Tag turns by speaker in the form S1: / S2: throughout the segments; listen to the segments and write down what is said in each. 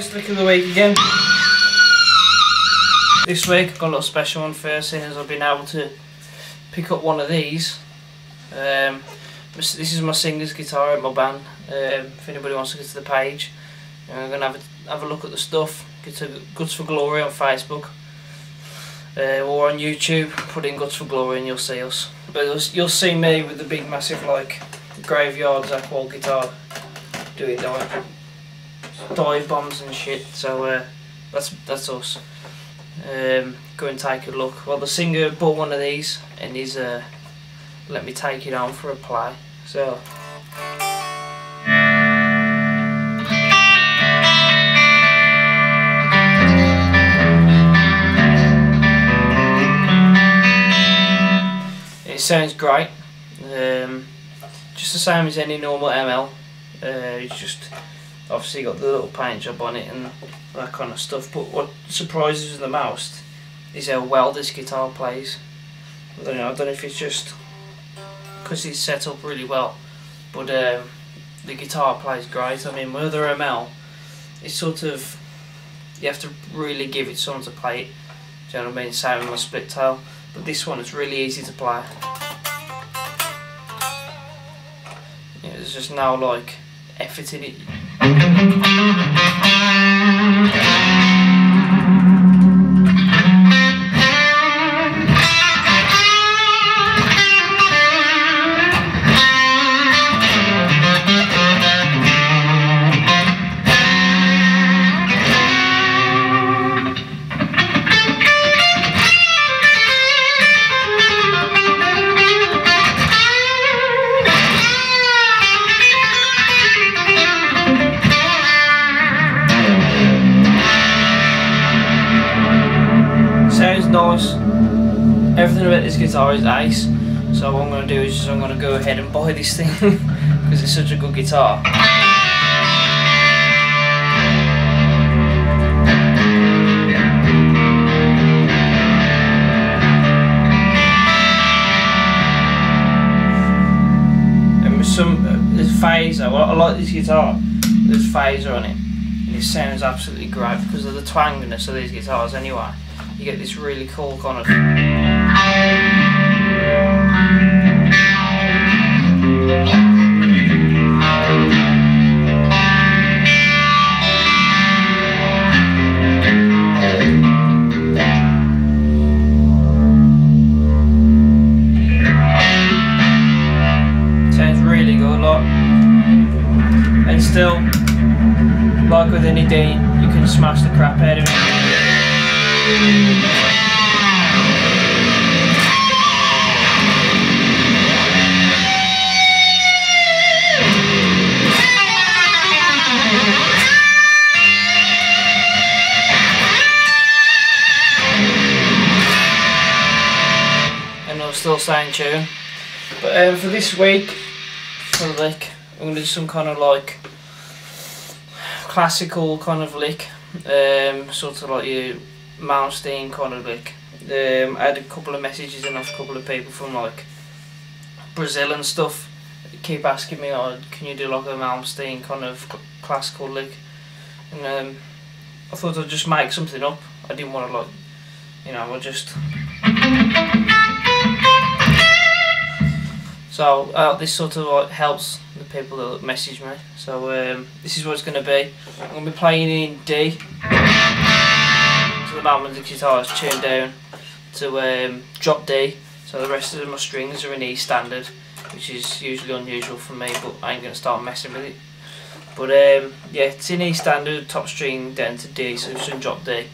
S1: first lick of the week again. This week I've got a little special one first, seeing as I've been able to pick up one of these. This is my singer's guitar at my band. If anybody wants to go to the page, I'm going to have a look at the stuff. Go to Guts for Glory on Facebook or on YouTube. Put in Guts for Glory and you'll see us. But you'll see me with the big massive like graveyard Zach Wall guitar doing dive bombs and shit. So that's us. Go and take a look. Well, the singer bought one of these and he's let me take it on for a play. So it sounds great. Just the same as any normal ML. It's just obviously got the little paint job on it and that kind of stuff. But what surprises me the most is how well this guitar plays. I don't know if it's just because it's set up really well, but the guitar plays great. I mean, with other ML, it's sort of, you have to really give it someone to play it. Do you know what I mean? Same with my split tail, but this one is really easy to play. Yeah, there's just no like effort in it. Nice. Everything about this guitar is ace, so what I'm going to do is just I'm going to go ahead and buy this thing because it's such a good guitar. And with there's phaser. Well, I like this guitar. There's phaser on it and it sounds absolutely great because of the twanginess of these guitars anyway. You get this really cool kind of sounds really good, like, and still, like with any D, you can smash the crap out of it. And I'm still staying tuned. But for this week, for the lick, I'm going to do some kind of like classical kind of lick, sort of like your Malmsteen kind of lick. I had a couple of messages in off a couple of people from like Brazil and stuff. They keep asking me, oh, can you do like a Malmsteen kind of classical lick? And I thought I'd just make something up. I didn't want to like, you know, I just. So this sort of like helps the people that message me. So this is what it's going to be. I'm going to be playing in D. So the moment the guitar is tuned down to drop D. So the rest of my strings are in E standard, which is usually unusual for me, but I ain't going to start messing with it. But yeah, it's in E standard, top string down to D, so it's in drop D.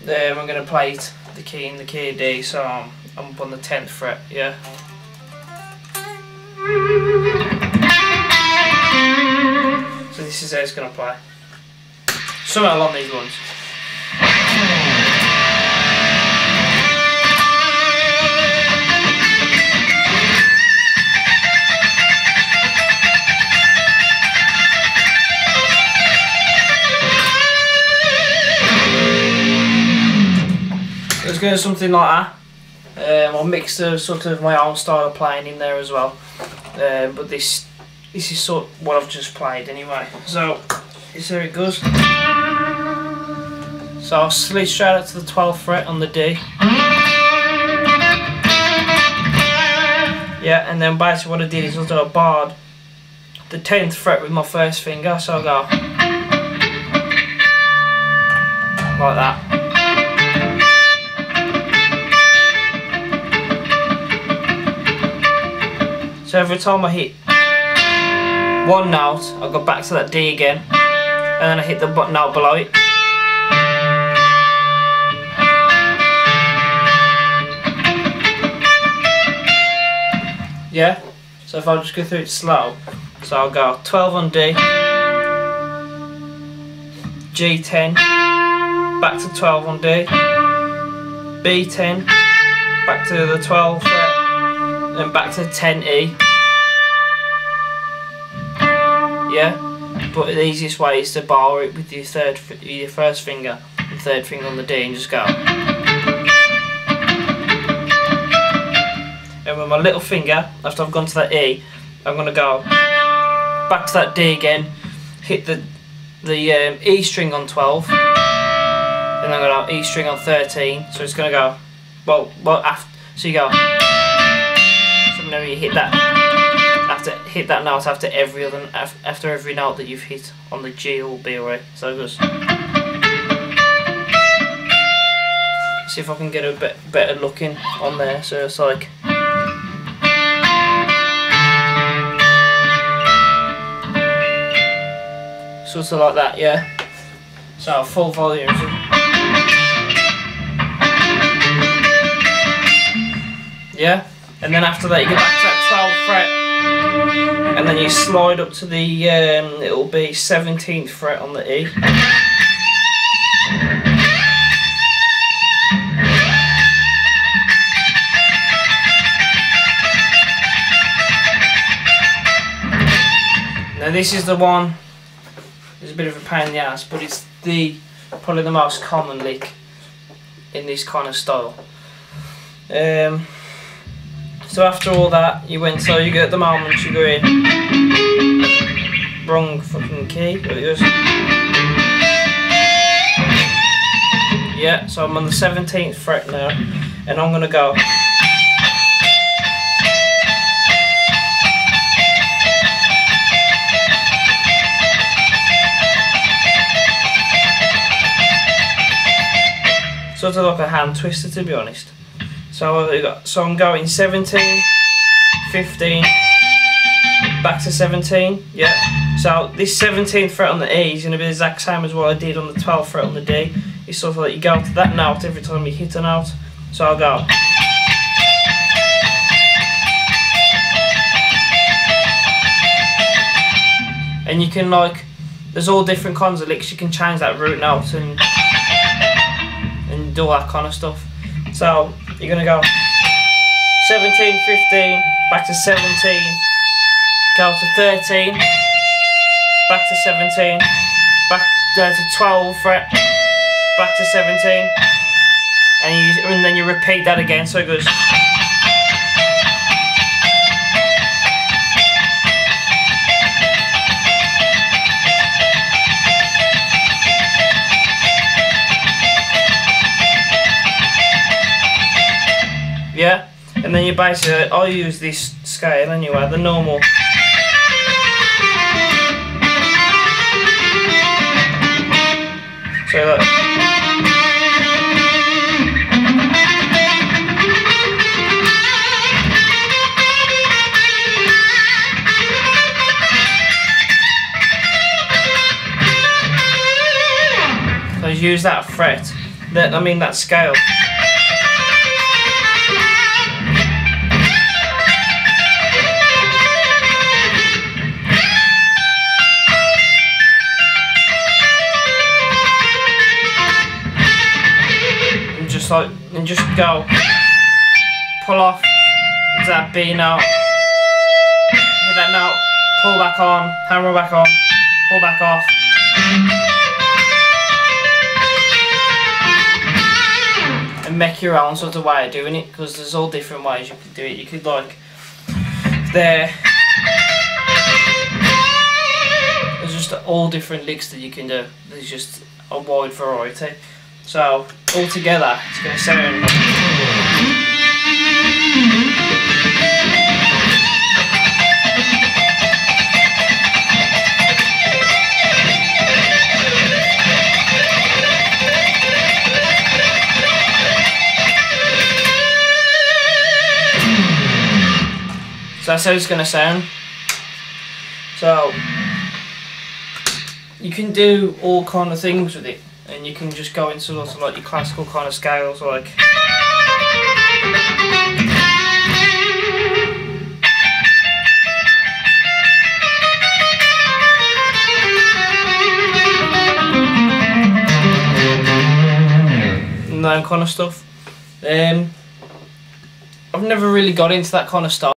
S1: I'm going to play it, the key in the key of D, so I'm up on the 10th fret, yeah. So this is how it's going to play. Somewhere along these ones. Let's go something like that. I'll mix sort of my own style of playing in there as well. But this is sort of what I've just played anyway. So here it goes. So I'll sleep straight out to the 12th fret on the D. Yeah, and then basically what I did is I barred the 10th fret with my first finger, so I'll go like that. So every time I hit one note, I go back to that D again, and then I hit the note below it. Yeah, so if I just go through it slow, so I'll go 12 on D, G10, back to 12 on D, B10, back to the 12th fret, and back to 10E. Yeah, but the easiest way is to bar it with your first finger, the third finger on the D, and just go. And with my little finger, after I've gone to that E, I'm going to go back to that D again, hit the E string on 12, then I'm going to E string on 13, so it's going to go, well after, so you go, so now you hit that, hit that note after every note that you've hit on the G or B or A, so it goes. See if I can get a bit better looking on there, so it's like, sort of like that, yeah. So full volume. Yeah, and then after that you go back to that 12th fret, and then you slide up to the it'll be 17th fret on the E. Now this is the one. It's a bit of a pain in the ass, but it's probably the most common lick in this kind of style. So after all that, you get the moment you go in, wrong fucking key, yeah, so I'm on the 17th fret now, and I'm gonna go. Sort of like a hand twister, to be honest. So I'm going 17, 15, back to 17, yeah. So this 17th fret on the E is going to be the exact same as what I did on the 12th fret on the D. It's sort of like you go to that note every time you hit a note. So I'll go. And you can there's all different kinds of licks. You can change that root note and do all that kind of stuff. So you're going to go 17, 15, back to 17, go to 13, back to 17, back to 12 fret, back to 17, and then you repeat that again, so it goes. Yeah, and then you basically, I use this scale anyway, the normal. So look. So use that fret, that scale. And just go, pull off into that B note, hit that note, pull back on, hammer back on, pull back off. And make your own sort of way of doing it, because there's all different ways you could do it. You could there's just all different licks that you can do. There's just a wide variety. So all together it's going to sound. So that's how it's going to sound. So you can do all kind of things with it, and you can just go into lots of like your classical kind of scales, like and that kind of stuff. I've never really got into that kind of style.